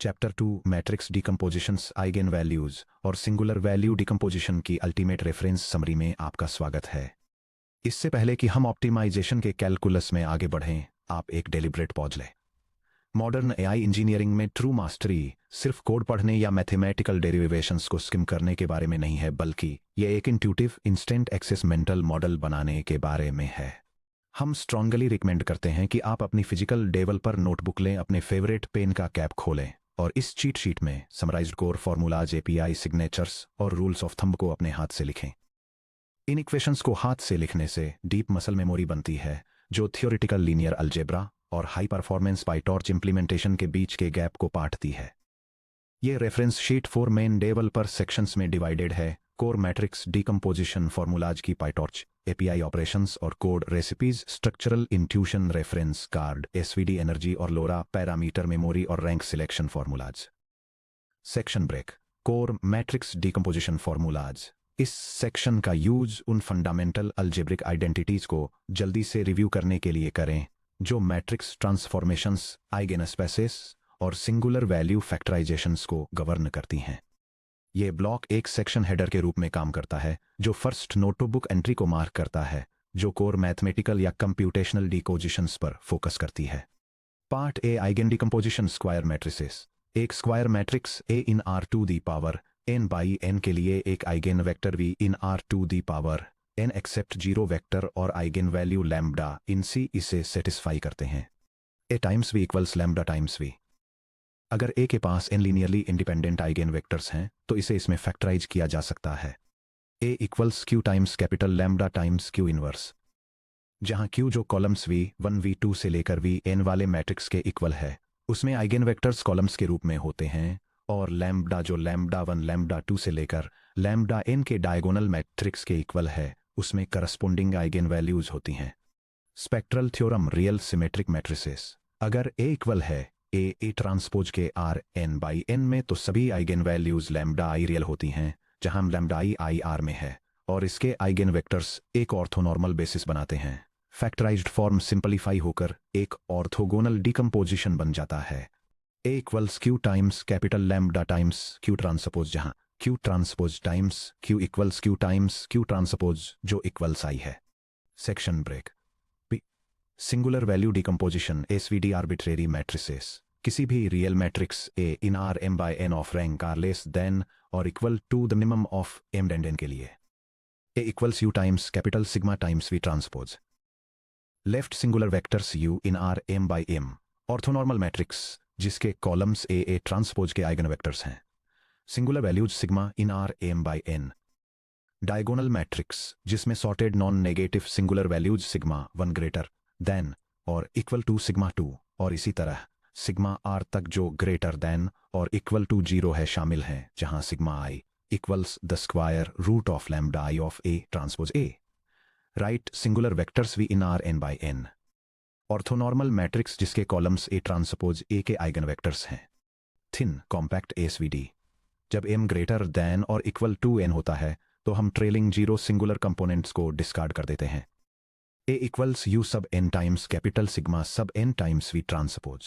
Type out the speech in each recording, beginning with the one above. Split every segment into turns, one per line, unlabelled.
Chapter 2 matrix decompositions eigen values और singular value decomposition की ultimate reference summary में आपका स्वागत है। इससे पहले कि हम ऑप्टिमाइजेशन के कैलकुलस में आगे बढ़ें, आप एक डेलिब्रेट पॉज लें। मॉडर्न एआई इंजीनियरिंग में ट्रू मास्टरी सिर्फ कोड पढ़ने या मैथमेटिकल डेरिवेशंस को स्किम करने के बारे में नहीं है, बल्कि यह एक intuitive instant access mental model बनाने के बारे में है। हम स्ट्रांगली रिकमेंड करते हैं कि आप अपनी फिजिकल डेवलपर नोटबुक लें, अपने फेवरेट पेन का कैप खोलें और इस चीट शीट में summarised core formulas, API signatures और रूल्स ऑफ थंब को अपने हाथ से लिखें। इन इक्वेशंस को हाथ से लिखने से डीप मसल मेमोरी बनती है, जो थियोरिटिकल लीनियर अलजेब्रा और हाई परफॉर्मेंस पाइटॉर्च इंप्लीमेंटेशन के बीच के गैप को पाटती है। ये reference sheet 4 main developer sections में डिवाइडेड है: कोर मैट्रिक्स डिकम्पोजिशन, फॉर्मूलाज की पाइटॉर्च, एपीआई ऑपरेशंस और code recipes, structural intuition, reference card, SVD energy और लोरा, पैरामीटर मेमोरी और rank selection formulas. Section break. Core matrix decomposition formulas. इस section का use उन fundamental algebraic identities को जल्दी से रिव्यू करने के लिए करें जो मैट्रिक्स ट्रांसफॉर्मेशंस, आइगेनस्पेसेस और सिंगुलर वैल्यू फैक्टराइजेशंस को गवर्न करती हैं। ये ब्लॉक एक सेक्शन हेडर के रूप में काम करता है जो फर्स्ट नोटबुक एंट्री को मार्क करता है, जो कोर मैथमेटिकल या कंप्यूटेशनल डिकोजिशंस पर फोकस करती है। Part A, eigen decomposition square matrices. एक square matrix A in R to the power N by N के लिए एक eigen vector V in R to the power N except zero vector और eigen value lambda in C इसे satisfy करते हैं। A times V equals lambda times we. अगर A के पास N linearly independent eigen vectors हैं तो इसे इसमें फैक्टराइज किया जा सकता है। A equals Q times capital lambda times Q inverse, जहां क्यू जो कॉलम्स v1 v2 से लेकर vn वाले मैट्रिक्स के इक्वल है, उसमें आइगन वेक्टर्स कॉलम्स के रूप में होते हैं, और लैम्बडा जो लैम्बडा 1 लैम्बडा 2 से लेकर लैम्बडा n के डायगोनल मैट्रिक्स के इक्वल है, उसमें करस्पोंडिंग आइगन वैल्यूज होती हैं। Spectral theorem, real symmetric matrices. अगर ए इक्वल है ए ट्रांसपोज के आर एन बाई एन में, तो सभी eigen values lambda I real होती हैं, जहां लैम्बडा आई आर में है, और इसके आइगन वेक्टर्स एक ऑर्थोनॉर्मल बेसिस बनाते हैं। फैक्टराइज्ड फॉर्म सिंपलीफाई होकर एक ऑर्थोगोनल डिकम्पोजिशन बन जाता है। A equals Q times capital lambda times Q transpose, जहां Q transpose times Q equals Q times Q transpose जो इक्वल्स आई है। Section break. Singular value decomposition, SVD arbitrary matrices. किसी भी real matrix A in R M by N of rank R less than और equal to the minimum of M and N के लिए A equals U times capital sigma times V transpose. Left singular vectors U in R M by M. Orthonormal matrix जिसके columns A transpose के eigen vectors हैं। Singular values sigma in R M by N. Diagonal matrix जिसमें sorted non negative singular values sigma 1 greater than और equal to sigma 2 और इसी तरह sigma R तक जो ग्रेटर देन और इक्वल टू 0 है शामिल हैं, जहां sigma I equals the square root of lambda I of A transpose A. Right singular vectors V in R N by N. Orthonormal matrix जिसके कॉलम्स ए ट्रांसपोज ए के eigen vectors हैं। Thin compact SVD. जब M greater than और equal to N होता है तो हम trailing 0 singular components को डिस्कार्ड कर देते हैं। A equals U sub N times capital sigma sub N times V transpose,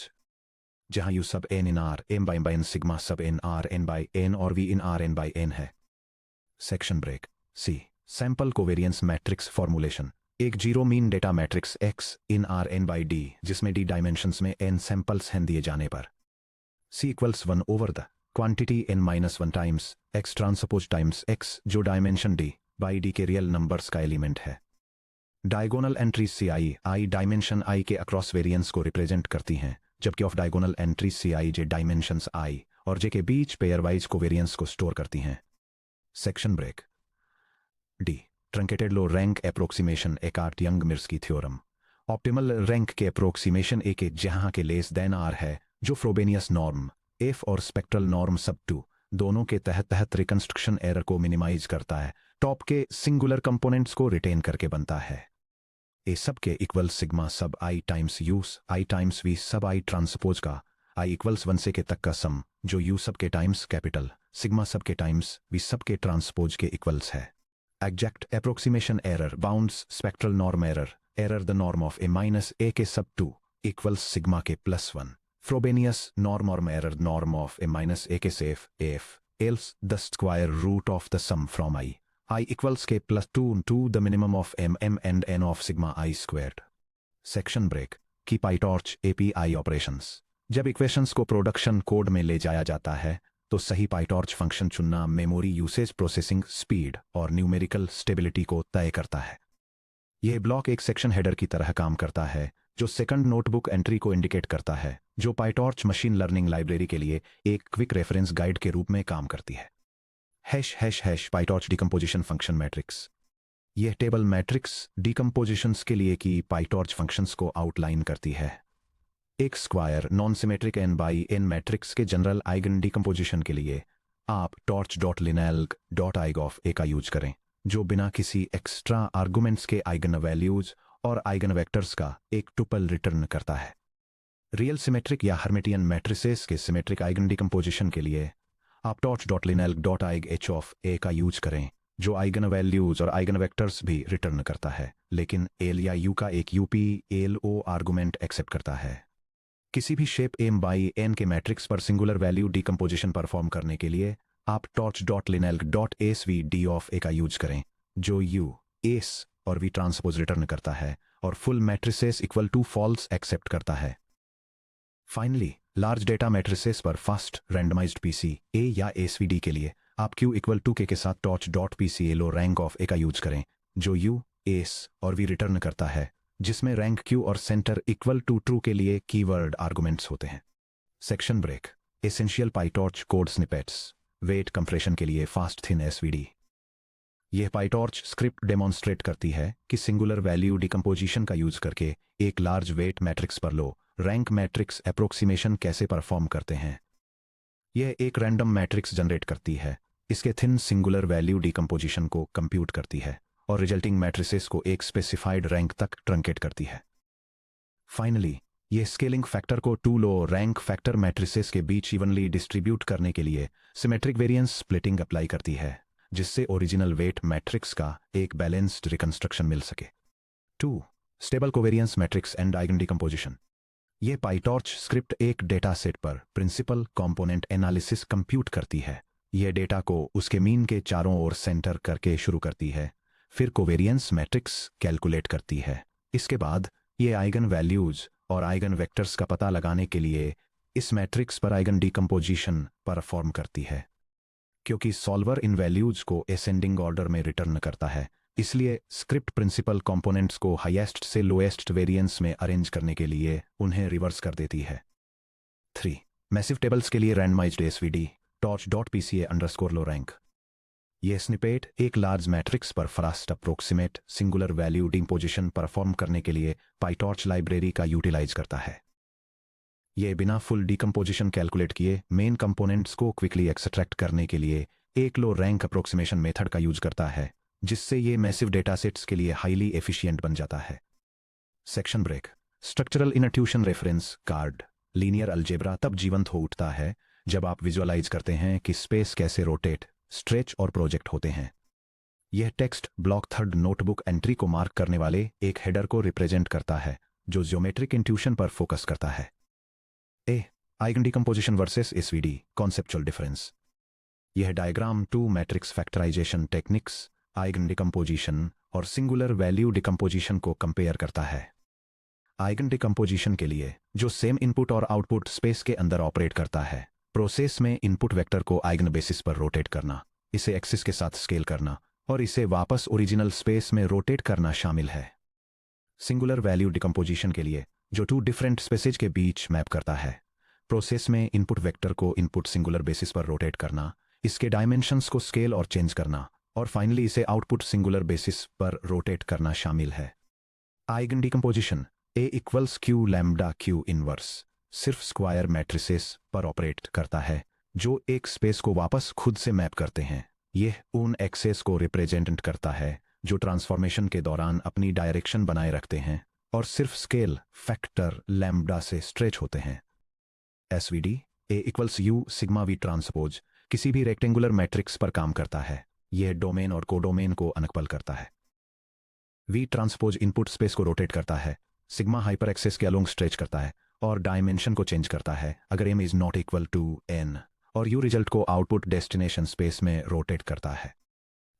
जहां U sub N in R M by N sigma sub N R N by N और V in R N by N है। Section break. C sample covariance matrix formulation. एक zero mean data matrix X in R N by D, जिसमें D dimensions में N samples हैं दिए जाने पर C equals 1 over the quantity N minus 1 times X transpose times X, जो dimension D by D के real numbers का element है। Diagonal entries C I dimension I के अक्रॉस वेरिएंस को रिप्रेजेंट करती हैं, जबकि off diagonal entries C I J dimensions I और जे के बीच पेयर वाइज कोवेरिएंस को स्टोर करती हैं। Section break. D truncated low rank approximation, Eckart Young Mirsky theorem. Optimal rank K approximation A K जहां के लेस देन आर है, जो Frobenius norm F और स्पेक्ट्रल नॉर्म सब 2 दोनों के तहत रिकंस्ट्रक्शन एरर को मिनिमाइज करता है, टॉप के सिंगुलर कंपोनेंट्स को रिटेन करके बनता है। ए सब के equal sigma sub I times U I times V sub I transpose का आई इक्वल्स 1 से के तक का सम, जो यू सब के टाइम्स कैपिटल सिग्मा सब के टाइम्स वी सब के ट्रांसपोज के इक्वल्स है। Exact approximation error, bounds spectral norm error the norm of A minus A K sub 2 equals sigma के +1। Frobenius norm or error norm of a minus a case if else the square root of the sum from I equals k plus 2 to the minimum of m and n of sigma I squared. Section break key PyTorch API operations. जब equations को production code में ले जाया जाता है तो सही PyTorch function चुनना मेमोरी यूसेज, प्रोसेसिंग स्पीड और न्यूमेरिकल स्टेबिलिटी को तय करता है। यह ब्लॉक एक सेक्शन हेडर की तरह काम करता है जो सेकंड नोटबुक एंट्री को इंडिकेट करता है, जो पाइटॉर्च मशीन लर्निंग लाइब्रेरी के लिए एक क्विक रेफरेंस गाइड के रूप में काम करती है। Hash PyTorch decomposition function matrix. यह टेबल मैट्रिक्स डिकम्पोजिशंस के लिए की पाइटॉर्च फंक्शंस को आउटलाइन करती है। एक square non symmetric n by n matrix के जनरल आइगन डिकम्पोजिशन के लिए आप torch.linealg.aig ऑफ a का यूज करें, जो बिना किसी एक्स्ट्रा आर्गुमेंट्स के आइगन वैल्यूज और आइगन वेक्टर्स का एक टुपल रिटर्न करता है। रियल सिमेट्रिक या हर्मिटियन मैट्रिसेस के सिमेट्रिक आइगन डिकम्पोजिशन के लिए आप torch.linealg.aig ऑफ a का यूज करें, जो आइगन वैल्यूज और आइगन वेक्टर्स भी रिटर्न करता है, लेकिन एल या यू का एक UP-LO आर्गुमेंट एक्सेप्ट करता है। किसी भी शेप m बाई n के मैट्रिक्स पर सिंगुलर वैल्यू डिकम्पोजिशन परफॉर्म करने के लिए आप torch.linealg.asv ऑफ a का यूज करें, जो u, as और v ट्रांसपोज रिटर्न करता है और full matrices equal to false accept करता है। फाइनली, लार्ज डेटा मैट्रिसेस पर फास्ट रैंडमाइज्ड PCA या ASVD के लिए आप q इक्वल टू k के साथ torch.PCA-LO रैंक ऑफ a का यूज करें, जो u, as और v रिटर्न करता है, जिसमें रैंक q और सेंटर इक्वल टू ट्रू के लिए कीवर्ड आर्गुमेंट्स होते हैं। Section break. Essential PyTorch code snippets. Weight compression के लिए फास्ट थिन SVD। यह पाइटॉर्च स्क्रिप्ट डेमोन्स्ट्रेट करती है कि सिंगुलर वैल्यू डिकम्पोजिशन का यूज करके एक लार्ज वेट मैट्रिक्स पर लो रैंक मैट्रिक्स अप्रोक्सीमेशन कैसे परफॉर्म करते हैं। यह एक रैंडम मैट्रिक्स जनरेट करती है, इसके थिन सिंगुलर वैल्यू डिकम्पोजिशन को कंप्यूट करती है और रिजल्टिंग मैट्रिसेस को एक स्पेसिफाइड रैंक तक ट्रंकेट करती है। फाइनली, यह स्केलिंग फैक्टर को two low rank factor matrices के बीच इवनली डिस्ट्रीब्यूट करने के लिए सिमेट्रिक वेरिएंस स्प्लिटिंग अप्लाई करती है, जिससे ओरिजिनल वेट मैट्रिक्स का एक बैलेंस्ड रिकंस्ट्रक्शन मिल सके। 2. Stable covariance matrix and eigen decomposition. यह पाइटॉर्च स्क्रिप्ट एक डेटा सेट पर प्रिंसिपल कंपोनेंट एनालिसिस कंप्यूट करती है। यह डेटा को उसके मीन के चारों ओर सेंटर करके शुरू करती है, फिर कोवेरियंस मैट्रिक्स कैलकुलेट करती है। इसके बाद यह आइगन वैल्यूज और आइगन वेक्टर्स का पता लगाने के लिए इस मैट्रिक्स पर आइगन डिकम्पोजिशन परफॉर्म करती है। क्योंकि सॉल्वर इन वैल्यूज को असेंडिंग ऑर्डर में रिटर्न करता है, इसलिए स्क्रिप्ट प्रिंसिपल कंपोनेंट्स को हाईएस्ट से लोएस्ट वेरिएंस में अरेंज करने के लिए उन्हें रिवर्स कर देती है। 3. मैसिव टेबल्स के लिए रैंडमाइज्ड SVD torch.PCA_LO रैंक। यह स्निपेट एक लार्ज मैट्रिक्स पर fast approximate singular value decomposition perform करने के लिए पाइटॉर्च लाइब्रेरी का यूटिलाइज करता है। यह बिना फुल डिकम्पोजिशन कैलकुलेट किए मेन कंपोनेंट्स को क्विकली एक्सट्रैक्ट करने के लिए एक लो रैंक अप्रोक्सीमेशन मेथड का यूज करता है, जिससे ये मैसिव डेटासेट्स के लिए हाईली एफिशिएंट बन जाता है। Section break. Structural intuition reference card. Linear algebra तब जीवंत हो उठता है जब आप विजुअलाइज करते हैं कि स्पेस कैसे रोटेट, स्ट्रेच और प्रोजेक्ट होते हैं। यह text block third notebook entry को मार्क करने वाले एक हेडर को रिप्रेजेंट करता है, जो ज्योमेट्रिक इंट्यूशन पर फोकस करता है। Eigen decomposition versus SVD conceptual difference. यह diagram 2 matrix factorization techniques, eigen decomposition और सिंगुलर वैल्यू डिकम्पोजिशन को कंपेयर करता है। आइगन डिकम्पोजिशन के लिए, जो सेम इनपुट और आउटपुट स्पेस के अंदर ऑपरेट करता है, प्रोसेस में इनपुट वेक्टर को आइगन बेसिस पर रोटेट करना, इसे एक्सिस के साथ स्केल करना और इसे वापस ओरिजिनल स्पेस में रोटेट करना शामिल है। सिंगुलर वैल्यू डिकम्पोजिशन के लिए, जो 2 डिफरेंट स्पेसेज के बीच मैप करता है, प्रोसेस में इनपुट वेक्टर को इनपुट सिंगुलर बेसिस पर रोटेट करना, इसके डायमेंशंस को स्केल और चेंज करना और फाइनली इसे आउटपुट सिंगुलर बेसिस पर रोटेट करना शामिल है। Eigen decomposition A equals Q lambda Q inverse सिर्फ स्क्वायर मैट्रिसेस पर ऑपरेट करता है, जो एक स्पेस को वापस खुद से मैप करते हैं। यह उन एक्सेस को रिप्रेजेंट करता है जो ट्रांसफॉर्मेशन के दौरान अपनी डायरेक्शन बनाए रखते हैं और सिर्फ स्केल फैक्टर लैम्डा से स्ट्रेच होते हैं। SVD A equals U sigma V transpose किसी भी रेक्टेंगुलर मैट्रिक्स पर काम करता है। यह डोमेन और कोडोमेन को अनकपल करता है। V ट्रांसपोज इनपुट स्पेस को रोटेट करता है, सिग्मा हाइपर एक्सेस के अलोंग स्ट्रेच करता है और डायमेंशन को चेंज करता है अगर m is not equal to n, और u रिजल्ट को आउटपुट डेस्टिनेशन स्पेस में रोटेट करता है।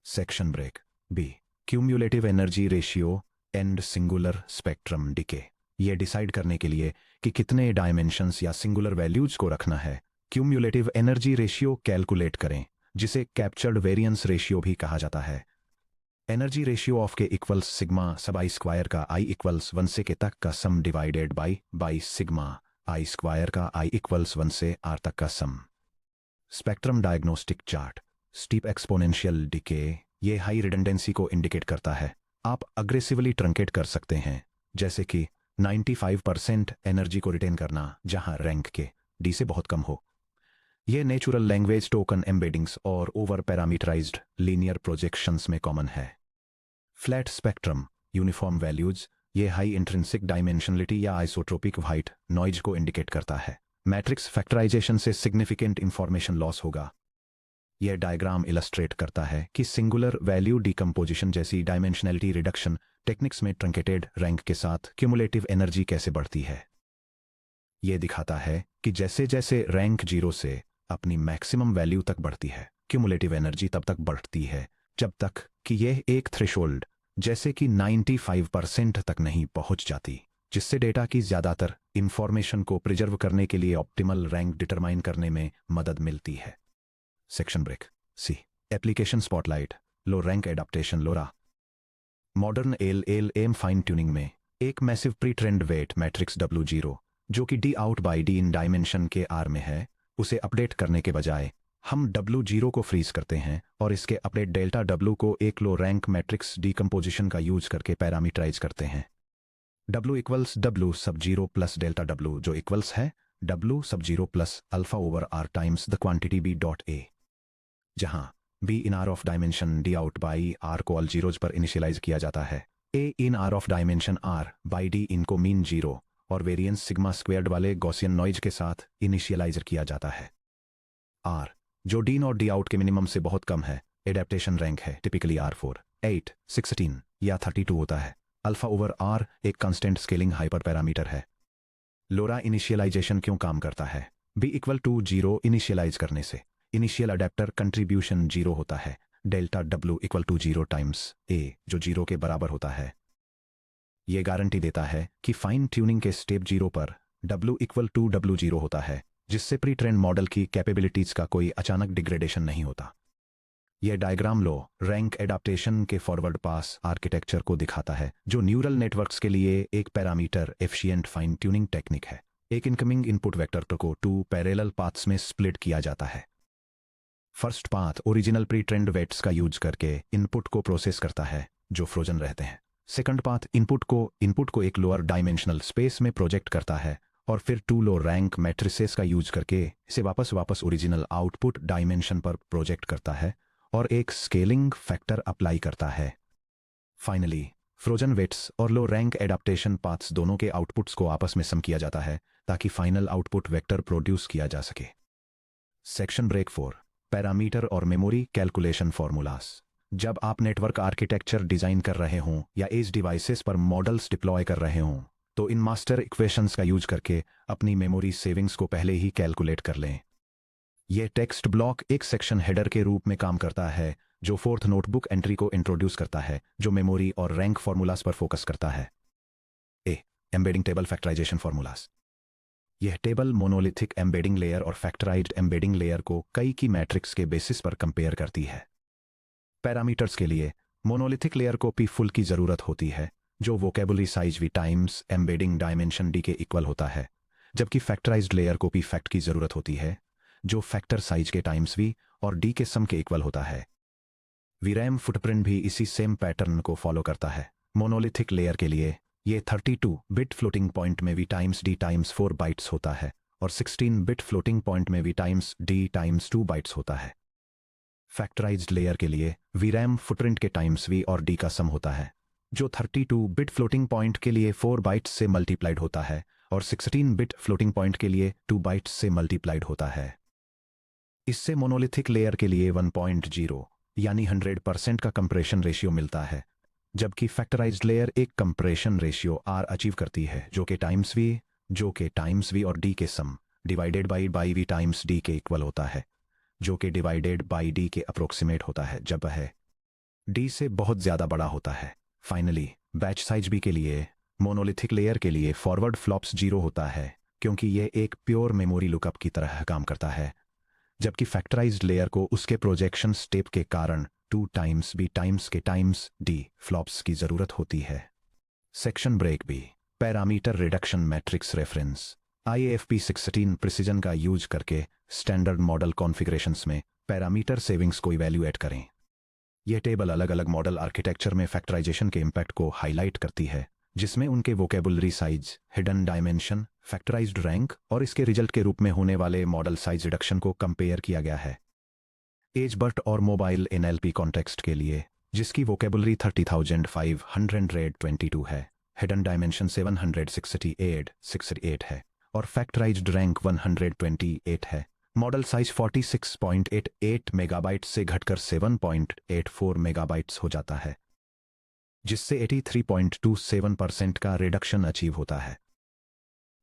Section break B, cumulative energy ratio and singular spectrum decay. ये डिसाइड करने के लिए कि कितने डायमेंशंस या सिंगुलर वैल्यूज को रखना है, क्यूम्युलेटिव एनर्जी रेशियो कैलकुलेट करें, जिसे कैप्चर्ड वेरिएंस रेशियो भी कहा जाता है। एनर्जी रेशियो ऑफ के इक्वल्स सिग्मा सब आई स्क्वायर का आई इक्वल्स 1 से के तक का sum divided by sigma I square का आई इक्वल्स 1 से r तक का sum. Spectrum diagnostic chart, steep exponential decay, ये हाई रिडंडेंसी को इंडिकेट करता है। आप अग्रेसिवली ट्रंकेट कर सकते हैं, जैसे कि 95% एनर्जी को रिटेन करना जहां रैंक के डी से बहुत कम हो। यह नेचुरल लैंग्वेज टोकन एम्बेडिंग्स और ओवर पैरामीटराइज्ड लीनियर प्रोजेक्शंस में कॉमन है। फ्लैट स्पेक्ट्रम यूनिफॉर्म वैल्यूज, ये हाई इंट्रिंसिक डायमेंशनलिटी या आइसोट्रोपिक व्हाइट नॉइज को इंडिकेट करता है। मैट्रिक्स फैक्टराइजेशन से सिग्निफिकेंट इंफॉर्मेशन लॉस होगा। यह डायग्राम इलस्ट्रेट करता है कि सिंगुलर वैल्यू डिकम्पोजिशन जैसी डायमेंशनलिटी रिडक्शन टेक्निक्स में ट्रंकेटेड रैंक के साथ क्यूमुलेटिव एनर्जी कैसे बढ़ती है। यह दिखाता है कि जैसे जैसे रैंक 0 से अपनी मैक्सिमम वैल्यू तक बढ़ती है, क्यूमुलेटिव एनर्जी तब तक बढ़ती है जब तक कि यह एक थ्रेशोल्ड जैसे कि 95% तक नहीं पहुंच जाती, जिससे डेटा की ज्यादातर इंफॉर्मेशन को प्रिजर्व करने के लिए ऑप्टिमल रैंक डिटरमाइन करने में मदद मिलती है। Section break C, application spotlight, low rank adaptation LoRA. Modern LLM fine tuning में एक massive pre trained weight matrix W0 जो कि D out by D in dimension के R में है, उसे अपडेट करने के बजाय हम W0 को फ्रीज करते हैं और इसके अपडेट डेल्टा W को एक लो रैंक मैट्रिक्स डिकम्पोजिशन का यूज करके पैरामीटराइज करते हैं। W इक्वल्स W सब 0 प्लस डेल्टा W, जो इक्वल्स है W सब 0 plus alpha over R times the quantity B dot A, जहां B in R of dimension D out by R को ऑल जीरोज पर इनिशियलाइज किया जाता है। A in R of dimension R by D इनको mean 0 और variance sigma squared वाले Gaussian noise के साथ इनिशियलाइज किया जाता है। R जो D नॉट D आउट के मिनिमम से बहुत कम है, एडेप्टेशन रैंक है, टिपिकली R4, 8, 16 या 32 होता है। अल्फा ओवर R एक कांस्टेंट स्केलिंग हाइपर पैरामीटर है। लोरा इनिशियलाइजेशन क्यों काम करता है? B इक्वल टू 0 इनिशियलाइज करने से इनिशियल अडेप्टर कंट्रीब्यूशन 0 होता है, delta W equal to 0 times A जो 0 के बराबर होता है। यह गारंटी देता है कि फाइन ट्यूनिंग के स्टेप 0 पर W इक्वल टू W0 होता है, जिससे प्री ट्रेंड मॉडल की कैपेबिलिटीज का कोई अचानक डिग्रेडेशन नहीं होता। यह डायग्राम लो रैंक एडाप्टेशन के फॉरवर्ड पास आर्किटेक्चर को दिखाता है, जो न्यूरल नेटवर्क्स के लिए एक parameter efficient fine tuning technique है। एक इनकमिंग इनपुट वेक्टर को 2 पैरेलल पाथ्स में स्प्लिट किया जाता है। First path original pre trained weights का यूज करके इनपुट को प्रोसेस करता है जो फ्रोजन रहते हैं। सेकंड पाथ इनपुट को एक लोअर डायमेंशनल स्पेस में प्रोजेक्ट करता है और फिर 2 लो रैंक मैट्रिसेस का यूज करके इसे वापस ओरिजिनल आउटपुट डायमेंशन पर प्रोजेक्ट करता है और एक स्केलिंग फैक्टर अप्लाई करता है। फाइनली फ्रोजन वेट्स और लो रैंक एडाप्टेशन पाथ्स दोनों के आउटपुट्स को आपस में सम किया जाता है ताकि फाइनल आउटपुट वेक्टर प्रोड्यूस किया जा सके। सेक्शन ब्रेक 4, पैरामीटर और मेमोरी कैलकुलेशन फॉर्मूलास। जब आप नेटवर्क आर्किटेक्चर डिजाइन कर रहे हों या एज डिवाइसेस पर मॉडल्स डिप्लॉय कर रहे हों, तो इन मास्टर इक्वेशंस का यूज करके अपनी मेमोरी सेविंग्स को पहले ही कैलकुलेट कर लें। यह टेक्स्ट ब्लॉक एक सेक्शन हेडर के रूप में काम करता है जो 4th नोटबुक एंट्री को इंट्रोड्यूस करता है, जो मेमोरी और रैंक फॉर्मूलास पर फोकस करता है। Embedding table factorization formulas. यह टेबल मोनोलिथिक एम्बेडिंग लेयर और फैक्टराइज्ड एम्बेडिंग लेयर को कई की मैट्रिक्स के बेसिस पर कंपेयर करती है। पैरामीटर्स के लिए मोनोलिथिक लेयर को P फुल की जरूरत होती है, जो vocabulary size V times embedding dimension D के इक्वल होता है, जबकि फैक्टराइज्ड लेयर को P फैक्ट की जरूरत होती है, जो फैक्टर साइज के टाइम्स V और D के सम के इक्वल होता है। VRAM फुटप्रिंट भी इसी सेम पैटर्न को फॉलो करता है। मोनोलिथिक लेयर के लिए ये 32 बिट फ्लोटिंग पॉइंट में V times D times 4 bytes होता है और 16 बिट फ्लोटिंग पॉइंट में V times D times 2 bytes होता है। फैक्टराइज्ड लेयर के लिए VRAM फुटप्रिंट के टाइम्स V और D का सम होता है, जो 32 बिट फ्लोटिंग पॉइंट के लिए 4 बाइट्स से मल्टीप्लाइड होता है और 16 बिट फ्लोटिंग पॉइंट के लिए 2 बाइट्स से मल्टीप्लाइड होता है। इससे मोनोलिथिक लेयर के लिए 1.0 यानी 100% का कंप्रेशन रेशियो मिलता है, जबकि फैक्टराइज्ड लेयर एक कंप्रेशन रेशियो R अचीव करती है, जो कि टाइम्स V जो कि टाइम्स वी और डी के sum divided by V times D के इक्वल होता है, जो कि डिवाइडेड बाई डी के अप्रोक्सीमेट होता है जब वह डी से बहुत ज़्यादा बड़ा होता है। फाइनली बैच साइज बी के लिए मोनोलिथिक लेयर के लिए फॉरवर्ड फ्लॉप्स 0 होता है, क्योंकि यह एक प्योर मेमोरी लुकअप की तरह काम करता है, जबकि फैक्टराइज्ड लेयर को उसके प्रोजेक्शन स्टेप के कारण 2 times B times K times D flops की ज़रूरत होती है। Section break B parameter reduction matrix reference IAFP 16 precision का यूज करके स्टैंडर्ड मॉडल कॉन्फ़िगरेशंस में पैरामीटर सेविंग्स को इवैल्यूएट करें। यह टेबल अलग अलग मॉडल आर्किटेक्चर में फैक्टराइजेशन के इम्पैक्ट को हाईलाइट करती है, जिसमें उनके vocabulary size, hidden dimension, factorized rank और इसके रिजल्ट के रूप में होने वाले मॉडल साइज रिडक्शन को कंपेयर किया गया है। एजबर्ट और मोबाइल NLP कॉन्टेक्स्ट के लिए, जिसकी वोकेबुलरी 30,522 है, हिडन डायमेंशन 768 है और फैक्टराइज्ड रैंक 128 है। मॉडल साइज 46.88 मेगाबाइट्स से घटकर 7.84 मेगाबाइट्स हो जाता है, जिससे 83.27% का रिडक्शन अचीव होता है।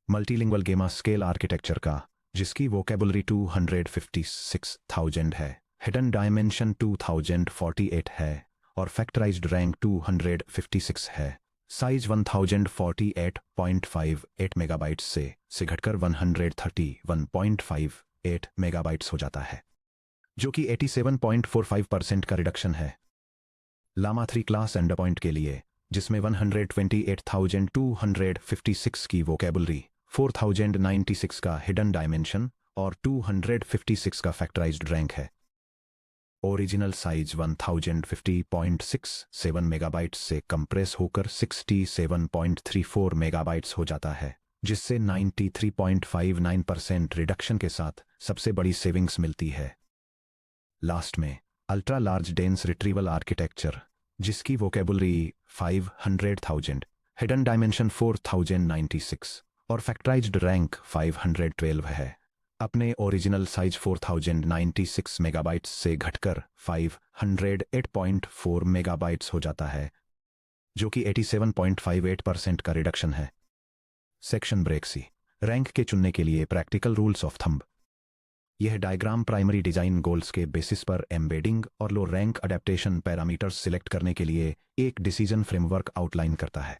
मल्टीलिंगुअल गेमा स्केल आर्किटेक्चर का, जिसकी वोकेबुलरी 256,000 है, हिडन डायमेंशन 2048 है और फैक्टराइज्ड रैंक 256 है, साइज 1048.58 मेगाबाइट्स से घटकर 131.58 मेगाबाइट्स हो जाता है, जो कि 87.45% का रिडक्शन है। लामा 3 क्लास एंडपॉइंट के लिए, जिसमें 128,256 की वोकेबुलरी, 4,096 का हिडन डायमेंशन और 256 का फैक्टराइज्ड रैंक है, ओरिजिनल साइज 1050.67 मेगाबाइट्स से कंप्रेस होकर 67.34 मेगाबाइट्स हो जाता है, जिससे 93.59% रिडक्शन के साथ सबसे बड़ी सेविंग्स मिलती है। लास्ट में ultra large dense retrieval architecture, जिसकी वोकेबुलरी 500,000, हिडन डायमेंशन 4,096 और फैक्टराइज्ड रैंक 512 है, अपने ओरिजिनल साइज 4,096 मेगाबाइट्स से घटकर 508.4 मेगाबाइट्स हो जाता है, जो कि 87.58% का रिडक्शन है। सेक्शन ब्रेक सी रैंक के चुनने के लिए प्रैक्टिकल रूल्स ऑफ थंब। यह डायग्राम प्राइमरी डिजाइन गोल्स के बेसिस पर एम्बेडिंग और लो रैंक अडेप्टेशन पैरामीटर्स सिलेक्ट करने के लिए एक डिसीजन फ्रेमवर्क आउटलाइन करता है।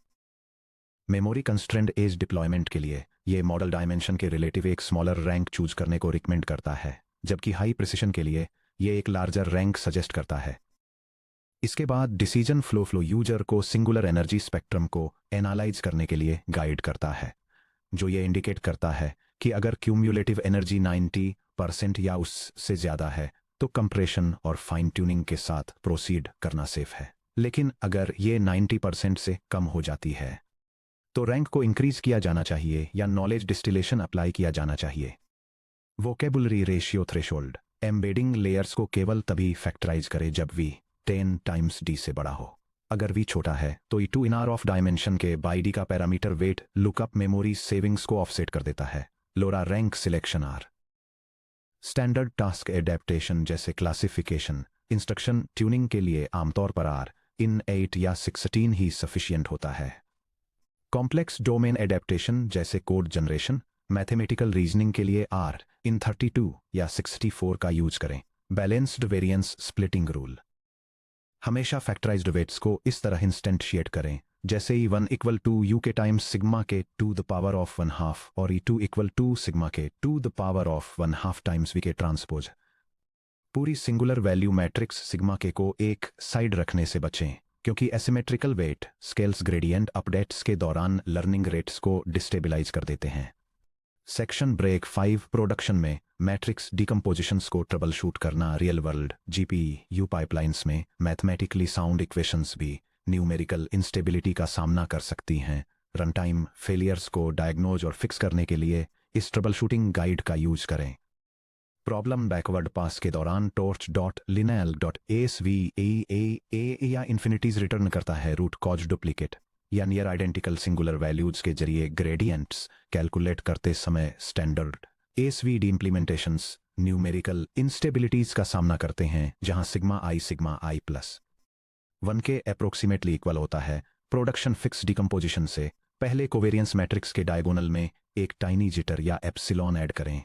मेमोरी कंस्ट्रेंड एज डिप्लॉयमेंट के लिए यह मॉडल डायमेंशन के रिलेटिव एक स्मॉलर रैंक चूज करने को रिकमेंड करता है, जबकि हाई प्रिसिशन के लिए यह एक लार्जर रैंक सजेस्ट करता है। इसके बाद डिसीजन फ्लो यूजर को सिंगुलर एनर्जी स्पेक्ट्रम को एनालाइज करने के लिए गाइड करता है, जो ये इंडिकेट करता है कि अगर क्यूम्युलेटिव एनर्जी 90% या उससे ज़्यादा है तो कंप्रेशन और फाइन ट्यूनिंग के साथ प्रोसीड करना सेफ है, लेकिन अगर ये 90% से कम हो जाती है तो रैंक को इंक्रीज किया जाना चाहिए या नॉलेज डिस्टिलेशन अप्लाई किया जाना चाहिए। Vocabulary ratio threshold embedding layers को केवल तभी फैक्टराइज करे जब वी 10 टाइम्स डी से बड़ा हो। अगर वी छोटा है तो E2 in R of dimension K by D का parameter weight lookup memory savings को ऑफसेट कर देता है। LoRA rank selection R standard task adaptation जैसे क्लासिफिकेशन इंस्ट्रक्शन ट्यूनिंग के लिए आमतौर पर R इन 8 या 16 ही सफिशियंट होता है। कॉम्प्लेक्स डोमेन एडेप्टेशन जैसे कोड जनरेशन मैथमेटिकल रीजनिंग के लिए R इन 32 या 64 का यूज करें। बैलेंस्ड वेरिएंस स्प्लिटिंग रूल हमेशा फैक्टराइज्ड वेट्स को इस तरह इंस्टेंशिएट करें जैसे E1 equal to U K times sigma K to the power of 1/2 और E2 equal to sigma K to the power of 1/2 times V K transpose. पूरी singular value matrix sigma K को एक side रखने से बचें, क्योंकि asymmetrical weight scales gradient updates के दौरान लर्निंग रेट्स को डिस्टेबलाइज कर देते हैं। सेक्शन ब्रेक 5 प्रोडक्शन में मैट्रिक्स डिकम्पोजिशंस को ट्रबल शूट करना रियल वर्ल्ड GPU पाइपलाइंस में मैथमेटिकली साउंड इक्वेशंस भी न्यूमेरिकल इंस्टेबिलिटी का सामना कर सकती हैं। रन टाइम फेलियर्स को डायग्नोज और फिक्स करने के लिए इस ट्रबल शूटिंग गाइड का यूज करें। प्रॉब्लम बैकवर्ड पास के दौरान torch.lineal.asv या इन्फिनिटीज रिटर्न करता है रूट कॉज डुप्लीकेट या नियर आइडेंटिकल सिंगुलर वैल्यूज के जरिए ग्रेडियंट्स कैलकुलेट करते समय स्टैंडर्ड ASVD इम्प्लीमेंटेशंस न्यूमेरिकल इंस्टेबिलिटीज का सामना करते हैं, जहां सिग्मा i +1 के अप्रोक्सीमेटली इक्वल होता है। प्रोडक्शन फिक्स डिकम्पोजिशन से पहले कोवेरियंस मैट्रिक्स के डायगोनल में एक टाइनी जिटर या एप्सिलॉन ऐड करें।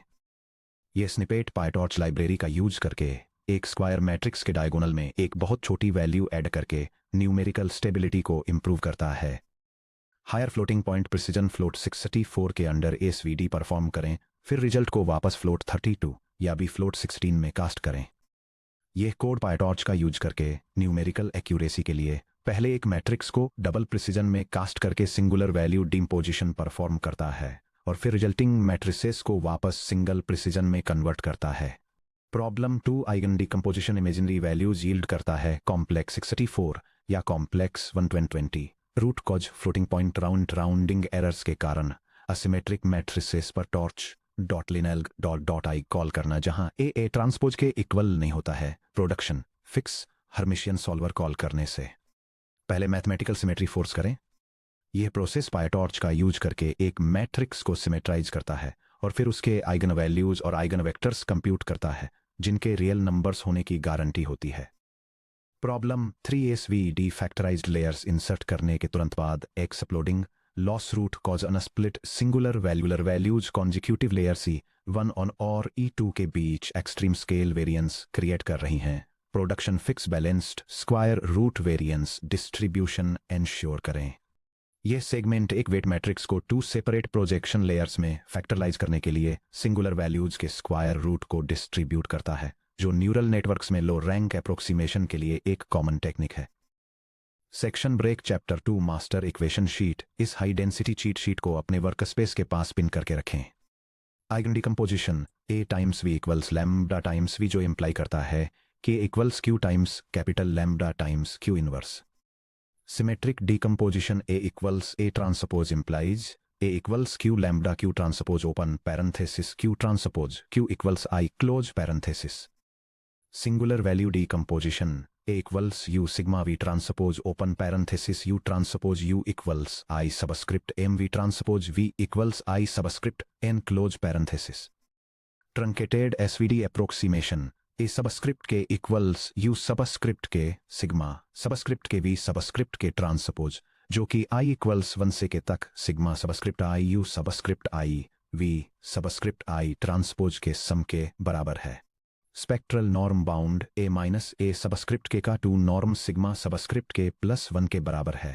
यह स्निपेट पायटॉर्च लाइब्रेरी का यूज करके एक स्क्वायर मैट्रिक्स के डायगोनल में एक बहुत छोटी वैल्यू ऐड करके न्यूमेरिकल स्टेबिलिटी को इंप्रूव करता है। Higher floating point precision float 64 के अंडर एसवीडी परफॉर्म करें, फिर रिजल्ट को वापस फ्लोट 32 या भी फ्लोट 16 में कास्ट करें। यह कोड पायटॉर्च का यूज करके न्यूमेरिकल एक्यूरेसी के लिए पहले एक मैट्रिक्स को डबल प्रिसिजन में कास्ट करके सिंगुलर वैल्यू डिम्पोजिशन परफॉर्म करता है और फिर रिजल्टिंग मैट्रिसेस को वापस सिंगल प्रिसिजन में कन्वर्ट करता है। Problem 2 eigen decomposition imaginary values yield करता है कॉम्प्लेक्स 64 या complex 120। Root cause floating point rounding errors के कारण असिमेट्रिक मैट्रिसेस पर torch dot linalg dot dot eig call करना जहां ए ट्रांसपोज के इक्वल नहीं होता है। Production fix Hermitian solver call करने से पहले मैथमेटिकल सिमेट्री फोर्स करें। यह प्रोसेस पायटॉर्च का यूज करके एक मैट्रिक्स को सिमेट्राइज करता है और फिर उसके आइगन वैल्यूज और आइगन वेक्टर्स कंप्यूट करता है जिनके रियल नंबर्स होने की गारंटी होती है। Problem 3 SVD factorized layers insert करने के तुरंत बाद exploding loss root cause unsplit singular values consecutive layer C1 और E2 के बीच एक्सट्रीम स्केल वेरिएंस क्रिएट कर रही हैं। Production fix balanced square root variance distribution ensure करें। यह सेगमेंट एक वेट मैट्रिक्स को 2 सेपरेट प्रोजेक्शन लेयर्स में फैक्टराइज करने के लिए सिंगुलर वैल्यूज के स्क्वायर रूट को डिस्ट्रीब्यूट करता है, जो न्यूरल नेटवर्क्स में लो रैंक अप्रोक्सीमेशन के लिए एक कॉमन टेक्निक है। Section break chapter 2 master equation sheet. इस हाई डेंसिटी चीट शीट को अपने वर्कस्पेस के पास पिन करके रखें। Eigen decomposition A times V equals lambda times V, जो इम्प्लाई करता है K equals Q times capital lambda times Q inverse. Symmetric decomposition A equals A transpose implies A equals Q lambda Q transpose open parenthesis Q transpose Q equals I close parenthesis. Singular value decomposition A equals U sigma V transpose open parenthesis U transpose U equals I subscript M V transpose V equals I subscript N close parenthesis. Truncated SVD approximation A subscript के equals U subscript के sigma subscript के V subscript के transpose, जो कि I equals 1 से K तक sigma subscript I U subscript I V subscript I transpose के सम के बराबर है। Spectral norm bound A subscript के का 2 नॉर्म सिग्मा सबस्क्रिप्ट के +1 के बराबर है।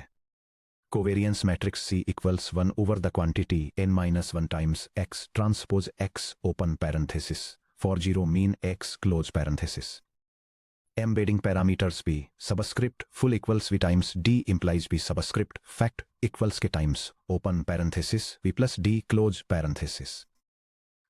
Covariance matrix C equals 1 over the quantity n-1 times X transpose X open parenthesis for 0 mean X close parenthesis. Embedding parameters B subscript full equals V times D implies B subscript fact equals K times open parenthesis V plus D close parenthesis.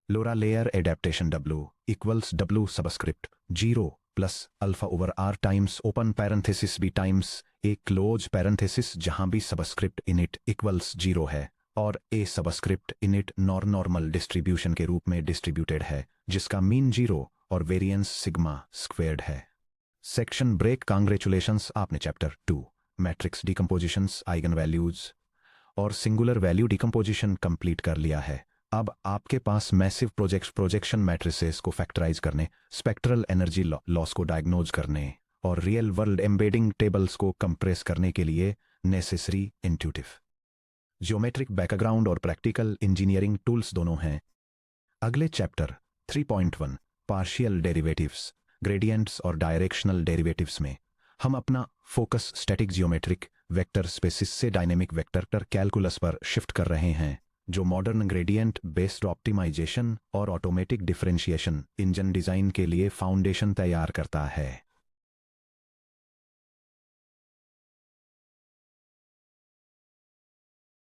LoRA layer adaptation W equals W subscript 0 plus alpha over R times open parenthesis B times A close parenthesis, जहां B subscript init equals 0 है और A subscript init normal distribution के रूप में distributed है, जिसका mean 0 और variance sigma squared है। Section break. कांग्रेचुलेशंस, आपने chapter 2 matrix decompositions, eigen values और सिंगुलर वैल्यू डिकम्पोजिशन कंप्लीट कर लिया है। अब आपके पास मैसिव प्रोजेक्शन मैट्रिसेस को फैक्टराइज करने, स्पेक्ट्रल एनर्जी लॉस को डायग्नोज करने और रियल वर्ल्ड एम्बेडिंग टेबल्स को कंप्रेस करने के लिए नेसेसरी इंट्यूटिव ज्योमेट्रिक बैकग्राउंड और प्रैक्टिकल इंजीनियरिंग टूल्स दोनों हैं। अगले चैप्टर 3.1 पार्शियल डेरिवेटिव्स, ग्रेडियंट्स और डायरेक्शनल डेरिवेटिव्स में हम अपना focus static geometric vector spaces से डायनेमिक वेक्टर कैलकुलस पर शिफ्ट कर रहे हैं, जो मॉडर्न ग्रेडियंट बेस्ड ऑप्टिमाइजेशन और ऑटोमेटिक डिफरेंशिएशन इंजन डिजाइन के लिए फाउंडेशन तैयार करता है।